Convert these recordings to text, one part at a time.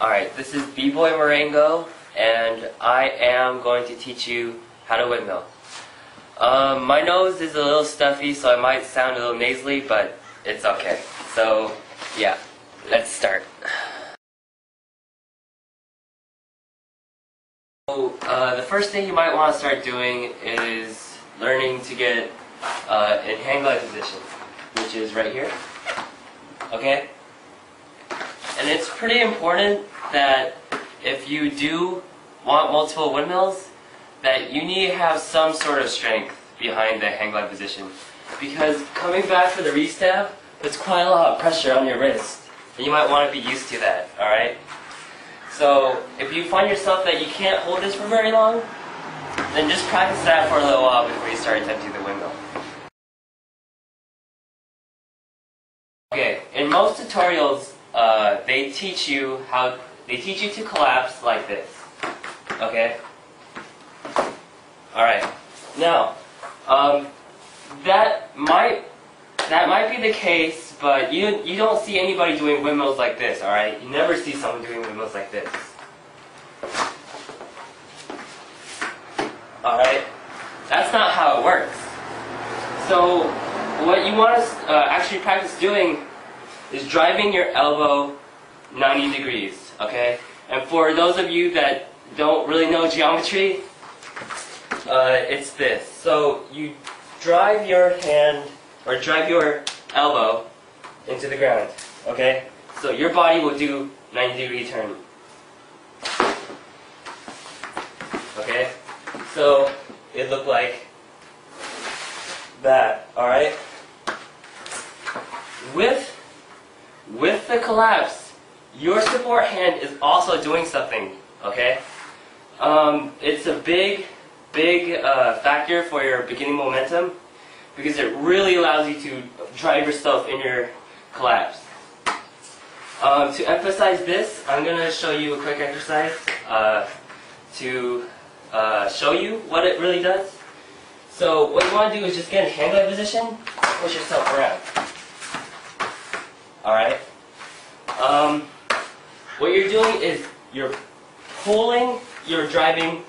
Alright, this is B-Boy Marengo, and I am going to teach you how to windmill. My nose is a little stuffy, so I might sound a little nasally, but it's okay. So, yeah, let's start. So, the first thing you might want to start doing is learning to get in hang glide position, which is right here. Okay? And it's pretty important that if you do want multiple windmills, that you need to have some sort of strength behind the hang glide position. Because coming back for the restab, it's quite a lot of pressure on your wrist. And you might want to be used to that, alright? So, if you find yourself that you can't hold this for very long, then just practice that for a little while before you start attempting the windmill. Okay, in most tutorials, they teach you to collapse like this. Okay? Alright. Now, that might be the case, but you don't see anybody doing windmills like this, alright? You never see someone doing windmills like this. Alright? That's not how it works. So, what you want to actually practice doing is driving your elbow 90 degrees, okay? And for those of you that don't really know geometry, it's this. So you drive your hand, or drive your elbow into the ground, okay? So your body will do 90-degree turn. Okay? So it looked like that, alright? With the collapse, your support hand is also doing something, okay? It's a big factor for your beginning momentum because it really allows you to drive yourself in your collapse. To emphasize this, I'm going to show you a quick exercise to show you what it really does. So what you want to do is just get in hang glide position, push yourself around. Alright? What you're doing is you're pulling, you're driving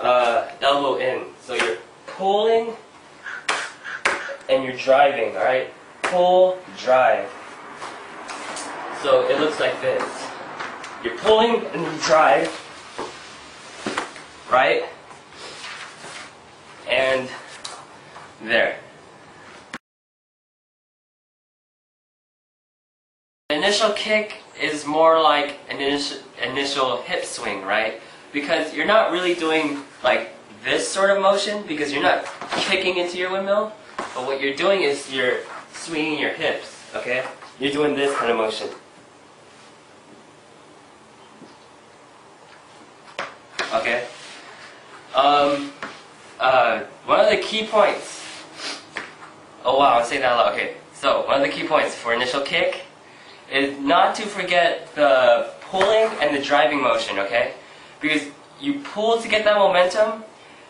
elbow in. So you're pulling and you're driving, alright? Pull, drive. So it looks like this. You're pulling and you drive, right? And there. The initial kick is more like an initial hip swing, right? Because you're not really doing like this sort of motion because you're not kicking into your windmill, but what you're doing is you're swinging your hips, okay? You're doing this kind of motion. Okay? One of the key points, oh wow, I'm saying that a lot, okay. So, one of the key points for initial kick is not to forget the pulling and the driving motion, okay? Because you pull to get that momentum,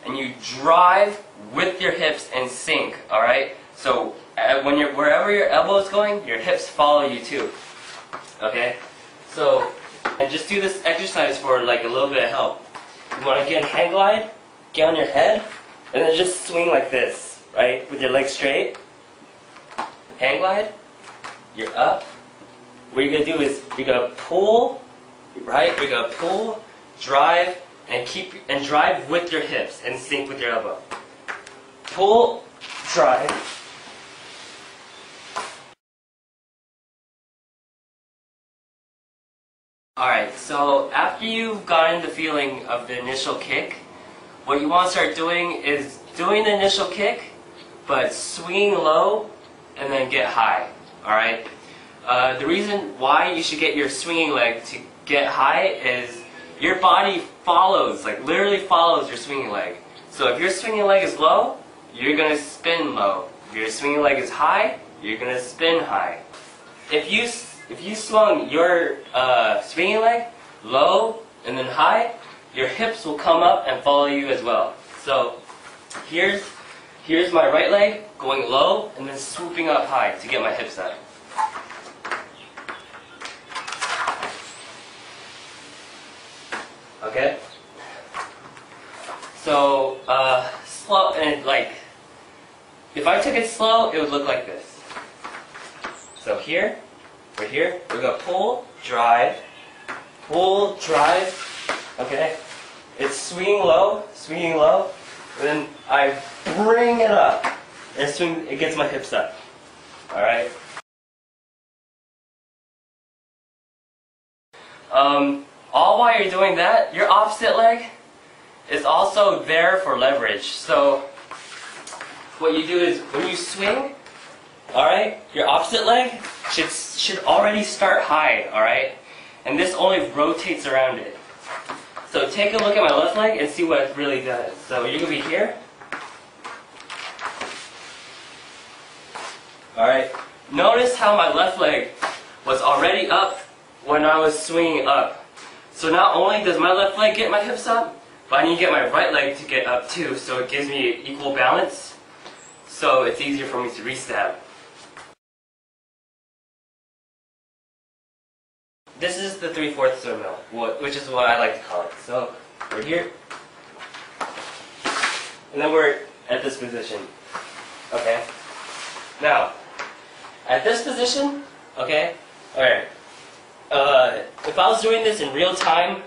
and you drive with your hips and sink, alright? So, wherever your elbow is going, your hips follow you too, okay? So, and just do this exercise for like a little bit of help. You want to get in hang glide, get on your head, and then just swing like this, right? With your legs straight. Hang glide, you're up. What you're going to do is you're going to pull, right? You're going to pull, drive, and drive with your hips and sink with your elbow. Pull, drive. Alright, so after you've gotten the feeling of the initial kick, what you want to start doing is doing the initial kick, but swinging low and then get high. Alright? The reason why you should get your swinging leg to get high is your body follows, like literally follows your swinging leg. So if your swinging leg is low, you're going to spin low. If your swinging leg is high, you're going to spin high. If you swung your swinging leg low and then high, your hips will come up and follow you as well. So here's my right leg going low and then swooping up high to get my hips up. Okay? So, slow, and like, if I took it slow, it would look like this. So here, right here, we're gonna pull, drive, okay? It's swinging low, and then I bring it up, and it gets my hips up, alright? All while you're doing that, your opposite leg is also there for leverage. So what you do is when you swing, alright, your opposite leg should already start high, alright? And this only rotates around it. So take a look at my left leg and see what it really does. So you're going to be here. Alright, notice how my left leg was already up when I was swinging up. So not only does my left leg get my hips up, but I need to get my right leg to get up too, so it gives me equal balance, so it's easier for me to re-stab. This is the 3/4 windmill, which is what I like to call it. So we're here, and then we're at this position. Okay. Now, at this position, okay, alright. If I was doing this in real time,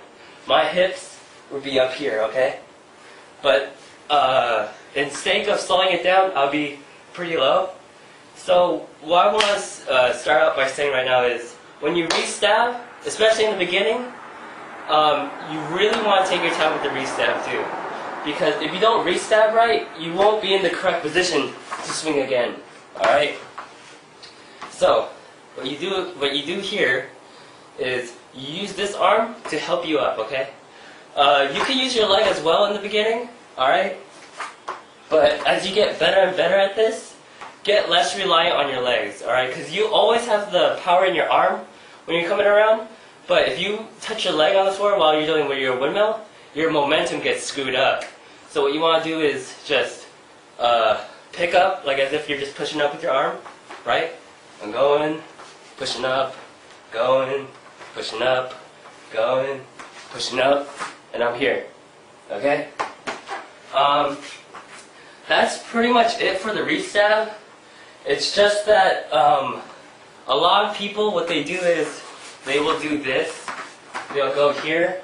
my hips would be up here, okay? But in sake of slowing it down, I'll be pretty low. So what I want to start out by saying right now is, when you re-stab, especially in the beginning, you really want to take your time with the re-stab too. Because if you don't re-stab right, you won't be in the correct position to swing again. Alright? So, what you do here is you use this arm to help you up, okay? You can use your leg as well in the beginning, alright? But as you get better and better at this, get less reliant on your legs, alright? Because you always have the power in your arm when you're coming around, but if you touch your leg on the floor while you're doing your windmill, your momentum gets screwed up. So what you want to do is just pick up, like as if you're just pushing up with your arm, right? I'm going, pushing up, going, pushing up, going, pushing up, and I'm here, okay? That's pretty much it for the re-stab. It's just that a lot of people, what they do is they will do this. They'll go here,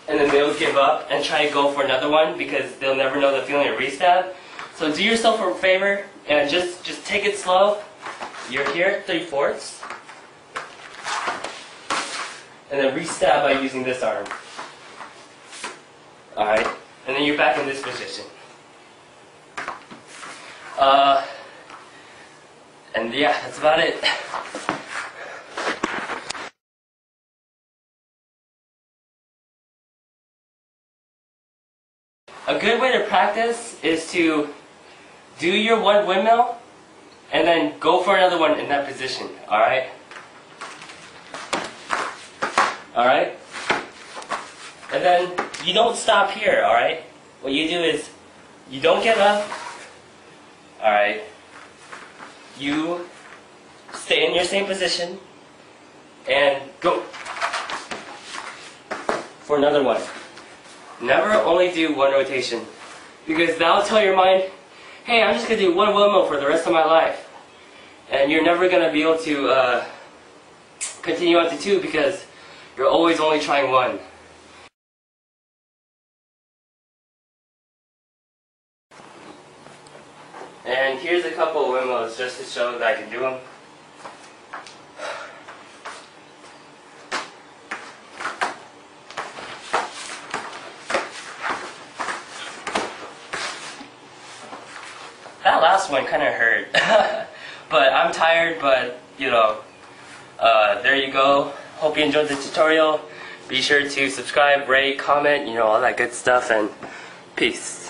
and then they'll give up and try to go for another one because they'll never know the feeling of re-stab. So do yourself a favor and just take it slow. You're here, 3/4, and then re-stab by using this arm. Alright, and then you're back in this position. And yeah, that's about it. A good way to practice is to do your one windmill and then go for another one in that position, alright? Alright? And then you don't stop here, alright? What you do is you don't get up, alright? You stay in your same position and go for another one. Never only do one rotation, because that'll tell your mind, hey, I'm just going to do one windmill for the rest of my life. And you're never going to be able to continue on to two because you're always only trying one. And here's a couple of windmills just to show that I can do them. That last one kind of hurt, but I'm tired, but you know, there you go. Hope you enjoyed the tutorial. Be sure to subscribe, rate, comment, you know, all that good stuff, and peace.